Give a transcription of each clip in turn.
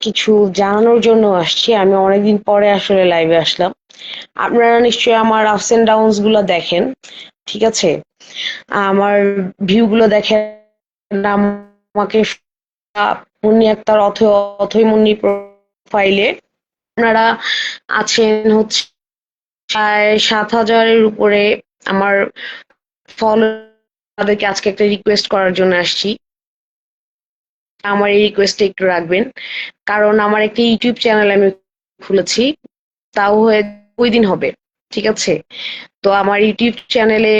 কিছু জানানোর জন্য আসছি। আমি অনেকদিন পরে আসলে লাইভে আসলাম। আপনারা নিশ্চয়ই আমার আপস এন্ড ডাউনস গুলো দেখেন, ঠিক আছে? আমার ভিউ গুলো দেখেন। আমাকে মুন্নি আক্তার অথই মুন্নি প্রোফাইলে আপনারা আছেন হচ্ছে প্রায় 7,000-এর উপরে। আমার ফলো, তাদেরকে আজকে একটা রিকোয়েস্ট করার জন্য আসছি। আমার এই রিকোয়েস্টটা একটু রাখবেন, কারণ আমার একটা ইউটিউব চ্যানেল আমি খুলেছি, তাও হয়ে 2 দিন হবে, ঠিক আছে? তো আমার ইউটিউব চ্যানেলে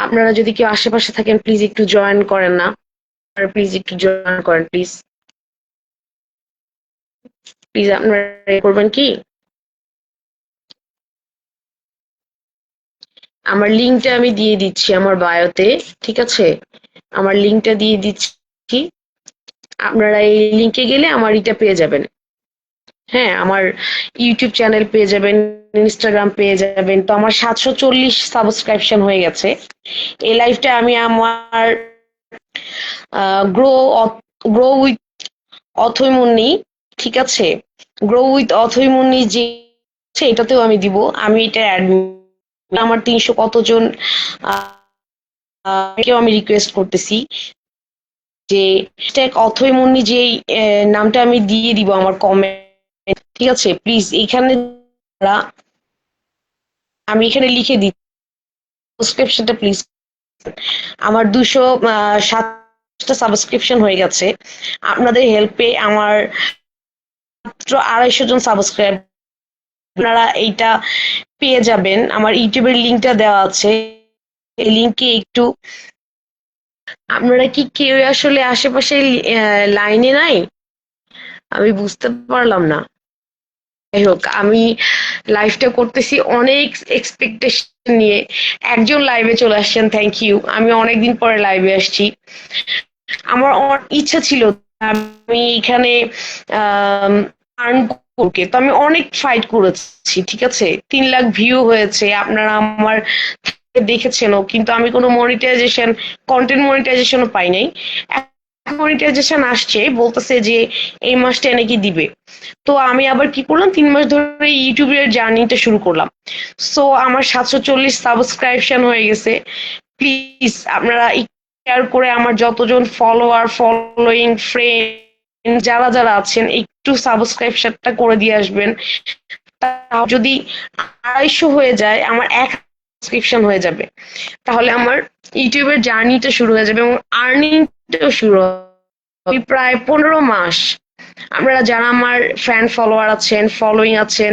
আপনারা যদি কেউ আশেপাশে থাকেন প্লিজ একটু জয়েন করেন না, প্লিজ একটু জয়েন করেন প্লিজ। প্লিজ আপনারা করবেন কি, আমার লিঙ্কটা আমি দিয়ে দিচ্ছি আমার বায়োতে, ঠিক আছে? আমার লিঙ্কটা দিয়ে দিচ্ছি, আপনারা এই লিঙ্কে গেলে আমার এটা পেয়ে যাবেন। হ্যাঁ, আমার ইউটিউব চ্যানেল পেয়ে যাবেন, ইনস্টাগ্রাম পেয়ে যাবেন। তো আমার 740 সাবস্ক্রিপশন হয়ে গেছে। এই লাইফটা আমি আমার গ্রো গ্রো উইথ অথৈ মুন্নি, ঠিক আছে? গ্রো উইথ অথৈ মুন্নি যে আছে, এটাতেও আমি দিব। আমি এটা আমার 300 কতজন কেউ আমি রিকোয়েস্ট করতেছি যে অথৈ মুন্নি যে নামটা আমি দিয়ে দিব আমার কমেন্ট, ঠিক আছে? প্লিজ এইখানে আমি এখানে লিখে দিই সাবস্ক্রিপশনটা প্লিজ। আমার 207টা সাবস্ক্রিপশন হয়ে গেছে। আপনাদের হেল্পে আমার মাত্র 250 জন সাবস্ক্রাইব, আপনারা এইটা পেয়ে যাবেন। আমার ইউটিউবের লিঙ্কটা দেওয়া আছে, এই লিঙ্কে একটু, আপনারা কি কেউ আসলে আশেপাশে লাইনে নাই? আমি বুঝতে পারলাম না। যাই হোক, আমি লাইভটা করতেছি অনেক এক্সপেকটেশন নিয়ে। একজন লাইভে চলে আসছেন, থ্যাংক ইউ। আমি অনেকদিন পরে লাইভে আসছি। আমার ইচ্ছা ছিল আমি এখানে আর্ন করতে, তো আমি অনেক ফাইট করেছি, ঠিক আছে? 3 লাখ ভিউ হয়েছে, আপনারা আমার দেখেছেনও, কিন্তু আমি কোনো মনিটাইজেশন, কন্টেন্ট মনিটাইজেশনও পাই নাই। মনিটাইজেশন আসছে, বলতেছে যে এই মাসটা নাকি দিবে। তো আমি আবার কি করলাম, 3 মাস ধরে ইউটিউবের জার্নিটা শুরু করলাম। সো আমার 740 সাবস্ক্রিপশন হয়ে গেছে। প্লিজ আপনারা শেয়ার করে আমার যতজন ফলোয়ার, ফলোইং, ফ্রেন্ড যারা যারা আছেন একটু সাবস্ক্রিপশনটা করে দিয়ে আসবেন। যদি 250 হয়ে যায়, আমার 1 সাবস্ক্রিপশন হয়ে যাবে, তাহলে আমার ইউটিউবের জার্নিটা শুরু হয়ে যাবে এবং আর্নিংটাও শুরু হবে। প্রায় 15 মাস আপনারা যারা আমার ফ্যান ফলোয়ার আছেন, ফলোইং আছেন,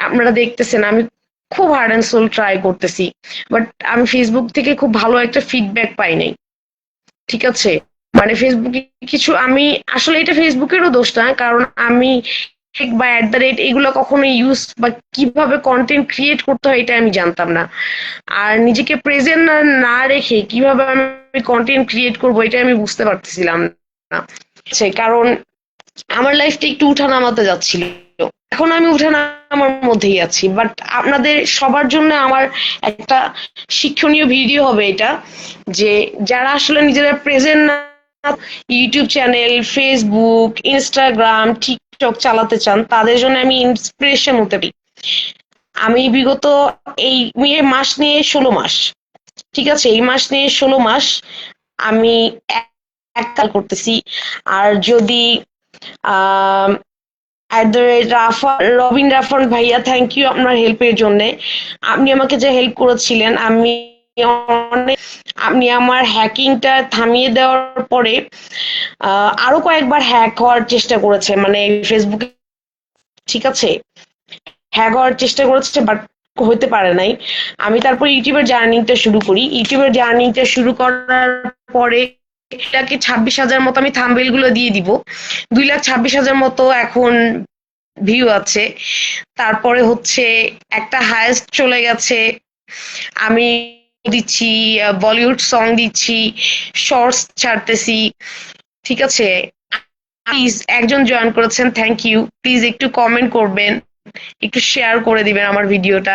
আপনারা দেখতেছেন আমি খুব হার্ড অ্যান্ড সোল ট্রাই করতেছি, বাট আমি ফেসবুক থেকে খুব ভালো একটা ফিডব্যাক পাই নাই, ঠিক আছে? মানে ফেসবুকে কিছু, আমি আসলে এটা ফেসবুকেরও দোষ না, কারণ আমি বা এগুলো কখনো ইউজ বা কিভাবে কন্টেন্ট ক্রিয়েট করতে হয় এটা আমি জানতাম না। আর নিজেকে প্রেজেন্ট না রেখে কিভাবে আমি কন্টেন্ট ক্রিয়েট করবো এটা আমি বুঝতে পারতেছিলাম না। কারণ আমার লাইফটা একটু উঠানামাতে যাচ্ছিল, এখন আমি উঠানামার মধ্যেই আছি, বাট আপনাদের সবার জন্য আমার একটা শিক্ষণীয় ভিডিও হবে এটা, যে যারা আসলে নিজেরা প্রেজেন্ট না, YouTube channel, Facebook, Instagram, TikTok চালাতে চান, তাদের জন্য আমি ইন্সপিরেশন হতে পারি। আমি বিগত এই মাস নিয়ে 16 মাস, ঠিক আছে? এই মাস নিয়ে 16 মাস আমি এক কাজ করতেছি। আর যদি আহ রবিন রাফান ভাইয়া, থ্যাংক ইউ আপনার হেল্পের জন্য। আপনি আমাকে যে হেল্প করেছিলেন, আমি অনেক, আপনি আমার হ্যাকিংটা থামিয়ে দেওয়ার পরে আরো কয়েকবার হ্যাক হওয়ার চেষ্টা করেছে, মানে ফেসবুকে, ঠিক আছে? হ্যাক হওয়ার চেষ্টা করেছে, বাট হতে পারে নাই। আমি তারপর ইউটিউবের জার্নিটা শুরু করি। ইউটিউবের জার্নিটা শুরু করার পরে এটাকে 26,000 মতো আমি থাম্বেল গুলো দিয়ে দিব। 2,26,000 মতো এখন ভিউ আছে। তারপরে হচ্ছে একটা হায়েস্ট চলে গেছে, আমি দিচ্ছি বলিউড সং দিচ্ছি, শর্টস ছাড়তেছি, ঠিক আছে? প্লিজ একজন জয়েন করেছেন, থ্যাংক ইউ। প্লিজ একটু কমেন্ট করবেন, একটু শেয়ার করে দিবেন আমার ভিডিওটা।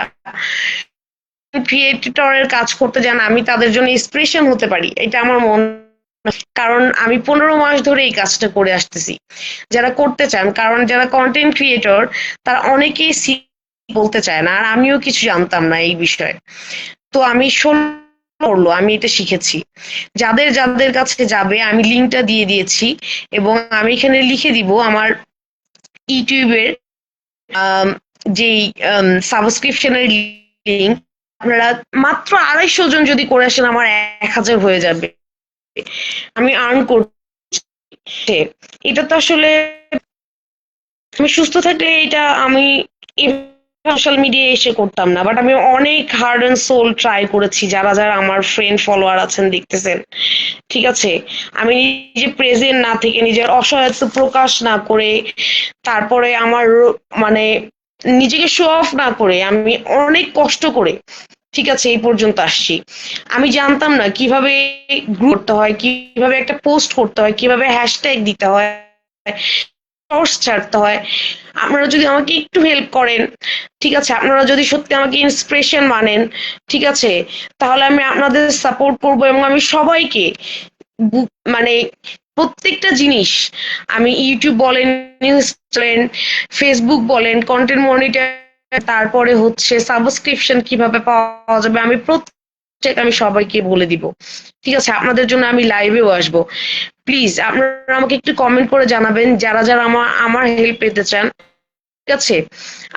ক্রিয়েটরের কাজ করতে যান, আমি তাদের জন্য ইন্সপিরেশন হতে পারি, এটা আমার মন কারণ আমি 15 মাস ধরে এই কাজটা করে আসতেছি। যারা করতে চান, কারণ যারা কন্টেন্ট ক্রিয়েটর তারা অনেকেই বলতে চায় না, আর আমিও কিছু জানতাম না এই বিষয়ে। তো আমি করলো আমি এটা শিখেছি। যাদের যাদের কাছে যাবে আমি লিঙ্কটা দিয়ে দিয়েছি, এবং আমি এখানে লিখে দিব আমার ইউটিউবের যেই সাবস্ক্রিপশনের লিঙ্ক। আপনারা মাত্র 250 জন যদি করে আসেন আমার 1000 হয়ে যাবে। আমি আর্ন করতে, এটা তো আসলে আমি সুস্থ থাকলে এটা আমি সোশ্যাল মিডিয়ায় এসে করতাম না, বাট আমি অনেক হার্ড অ্যান্ড সোল ট্রাই করেছি। যারা যারা আমার ফ্রেন্ড ফলোয়ার আছেন দেখতেছেন, ঠিক আছে, আমি নিজে প্রেজেন্ট না থেকে, নিজের অসহায়ত্ব প্রকাশ না করে, তারপরে আমার মানে নিজেকে শো অফ না করে, আমি অনেক কষ্ট করে, ঠিক আছে, এই পর্যন্ত আসছি। আমি জানতাম না কিভাবে গ্রো করতে হয়, কিভাবে একটা পোস্ট করতে হয়, কিভাবে হ্যাশট্যাগ দিতে হয়, শর্টস ছাড়তে হয়। আপনারা যদি আমাকে একটু হেল্প করেন, ঠিক আছে, আপনারা যদি সত্যি আমাকে ইন্সপিরেশন মানেন, ঠিক আছে, তাহলে আমি আপনাদের সাপোর্ট করব, এবং আমি সবাইকে মানে প্রত্যেকটা জিনিস, আমি ইউটিউব বলেন, বলেন, ফেসবুক বলেন, কন্টেন্ট মনিটর, তারপরে হচ্ছে সাবস্ক্রিপশন কিভাবে পাওয়া যাবে, আমি সবাইকে বলে দিব। ঠিক আছে, আপনাদের জন্য আমি লাইভেও আসবো। প্লিজ আপনারা আমাকে একটু কমেন্ট করে জানাবেন যারা যারা আমার আমার হেল্প পেতে চান। ঠিক আছে,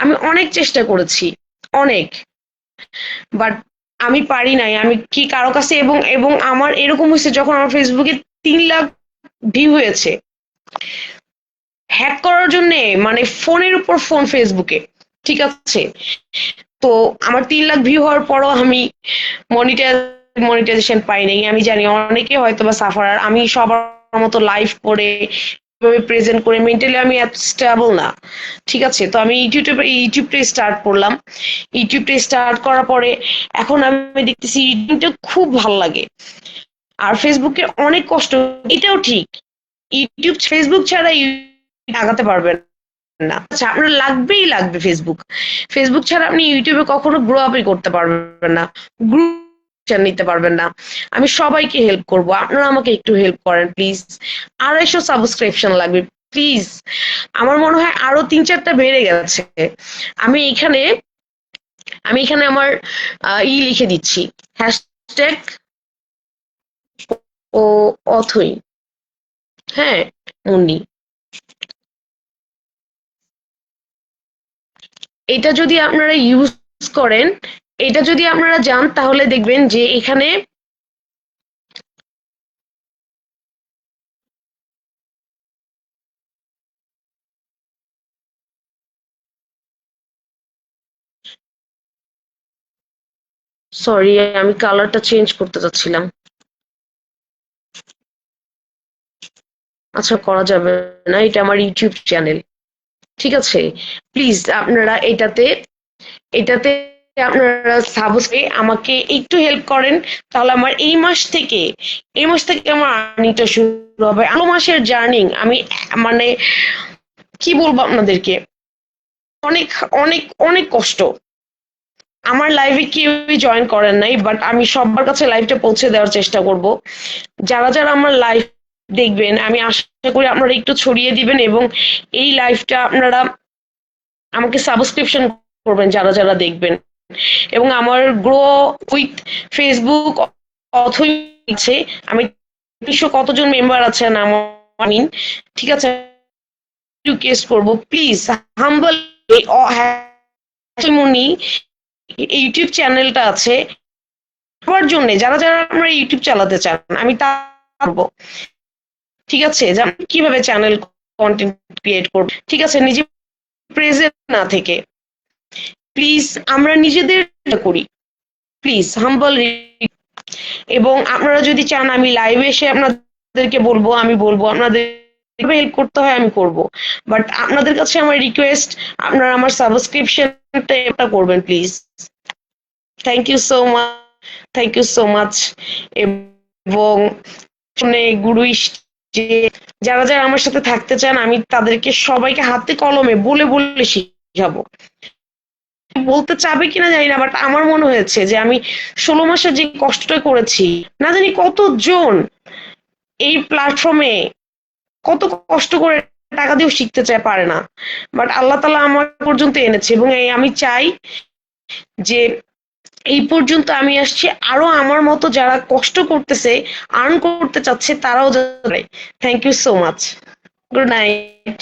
আমি অনেক চেষ্টা করেছি, অনেক, বাট আমি পারি নাই। আমি কি কারো কাছে, এবং এবং আমার এরকম হয়েছে যখন আমার ফেসবুকে 3 লাখ ভিউ হয়েছে, হ্যাক করার জন্য, মানে ফোনের উপর ফোন ফেসবুকে, ঠিক আছে, তো আমার 3 লাখ ভিউ হওয়ার পরও আমি মনিটাইজেশন পাই নাই। আমি জানি অনেকে হয়তো বা সাফারার, আমি সবার মতো লাইভ করে প্রেজেন্ট করে মেন্টালি আমি এত স্টেবল না, ঠিক আছে, তো আমি ইউটিউবটা স্টার্ট করলাম। ইউটিউবটা স্টার্ট করার পরে এখন আমি দেখতেছি ইউটিউবটা খুব ভালো লাগে। আর ফেসবুকে অনেক কষ্ট, এটাও ঠিক, ফেসবুক ছাড়া ইউটিউব আগাতে পারবেন না। আচ্ছা, আপনার লাগবেই লাগবে ফেসবুক। ফেসবুক ছাড়া আপনি ইউটিউবে কখনো গ্রো আপই করতে পারবেন না, গ্রুপ নিতে পারবেন না। আমি সবাইকে হেল্প করব, আপনারা আমাকে একটু হেল্প করেন প্লিজ। 250 সাবস্ক্রিপশন লাগবে প্লিজ। আমার মনে হয় আরো 3-4টা বেড়ে গেছে। আমি এখানে আমার লিখে দিচ্ছি, হ্যাশট্যাগ ও অথই, হ্যাঁ, মুন্নি। এটা যদি আপনারা ইউজ করেন, এটা যদি আপনারা যান, তাহলে দেখবেন যে এখানে সরি, আমি কালারটা চেঞ্জ করতে চাচ্ছিলাম। আচ্ছা, করা যাবে না, এটা আমার ইউটিউব চ্যানেল, ঠিক আছে। প্লিজ আপনারা এটাতে আপনারা আমাকে একটু হেল্প করেন, তাহলে আমার এই মাস থেকে আমার আর্নিংটা শুরু হবে। 8 মাসের জার্নি আমি, মানে কি বলবো আপনাদেরকে, অনেক অনেক অনেক কষ্ট। আমার লাইভে কেউই জয়েন করেন নাই, বাট আমি সবার কাছে লাইভটা পৌঁছে দেওয়ার চেষ্টা করব। যারা যারা আমার লাইভ দেখবেন, আমি আশা করি আপনারা একটু ছড়িয়ে দিবেন, এবং এই লাইভটা আপনারা আমাকে সাবস্ক্রিপশন করবেন যারা যারা দেখবেন। এবং আমার গ্রো উইথ ফেসবুক আছে, আমি 200 কতজন মেম্বার আছেন আমার, ঠিক আছে, রিকোয়েস্ট করব প্লিজ, হাম্বল মনি ইউটিউব চ্যানেলটা আছে সবার জন্য, যারা যারা আমরা ইউটিউব চালাতে চান, আমি তা করবো, ঠিক আছে, যে আমি কিভাবে চ্যানেল কন্টেন্ট ক্রিয়েট করব, ঠিক আছে, নিজে প্রেজেন্ট না থেকে। প্লিজ আমরা নিজেদের করি, প্লিজ হাম্বল। এবং আপনারা যদি চান আমি লাইভে এসে আপনাদেরকে বলবো, আমি বলবো আপনাদের হেল্প করতে হয়, আমি করব, বাট আপনাদের কাছে আমার রিকোয়েস্ট, আপনারা আমার সাবস্ক্রিপশনটা এটা করবেন please. Thank you so much, thank you so much. এবং গুরু যে যারা যারা আমার সাথে থাকতে চান, আমি তাদেরকে সবাইকে হাতে কলমে বলে বলে শিখাবো। বলতে চাবে কিনা জানি না, বাট আমার মনে হয়েছে যে আমি 16 মাসে যে কষ্টটা করেছি, না জানি কতজন এই প্ল্যাটফর্মে কত কষ্ট করে টাকা দিয়েও শিখতে চায়, পারে না, বাট আল্লাহ তাআলা আমার পর্যন্ত এনেছে এবং আমি চাই যে এই পর্যন্ত আমি আসছি, আরো আমার মতো যারা কষ্ট করতেছে, আর্ন করতে চাচ্ছে তারাও যাবে। Thank you so much. Good night.